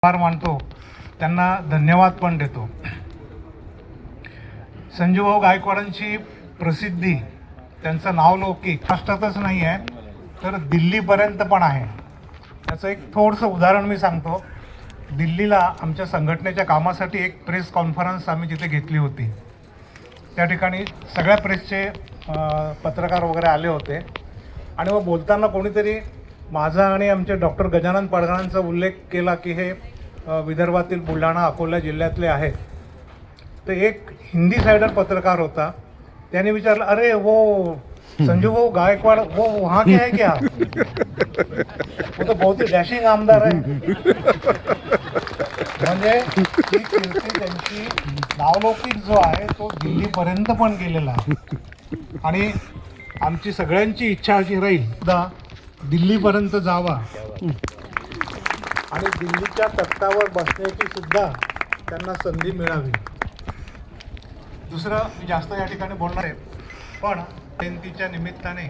आभार मानतो, त्यांना धन्यवाद पण देतो. संजूभाऊ गायकवाडांची प्रसिद्धी, त्यांचं नावलौकिक महाराष्ट्रातच नाही आहे तर दिल्लीपर्यंत पण आहे. त्याचं एक थोडंसं उदाहरण मी सांगतो. दिल्लीला आमच्या संघटनेच्या कामासाठी एक प्रेस कॉन्फरन्स आम्ही तिथे घेतली होती. त्या ठिकाणी सगळ्या प्रेसचे पत्रकार वगैरे आले होते आणि मग बोलताना कोणीतरी माझा आणि आमचे डॉक्टर गजानन पडघळांचा उल्लेख केला की हे विदर्भातील बुलढाणा अकोला जिल्ह्यातले आहेत. तर एक हिंदी साइडर पत्रकार होता, त्याने विचारलं, अरे वो संजू भाऊ गायकवाड़ वो वहाँ के है क्या? वो तो बहुत ही डॅशिंग आमदार आहे. म्हणजे ती कीर्ती त्यांची नावलौकिक जो आहे तो दिल्लीपर्यंत पण गेलेला आहे. आणि आमची सगळ्यांची इच्छा अशी राहील सुद्धा दिल्लीपर्यंत जावा आणि दिल्लीच्या तख्तावर बसण्याची सुद्धा त्यांना संधी मिळावी. दुसरं मी जास्त या ठिकाणी बोलणार आहे, पण जयंतीच्या निमित्ताने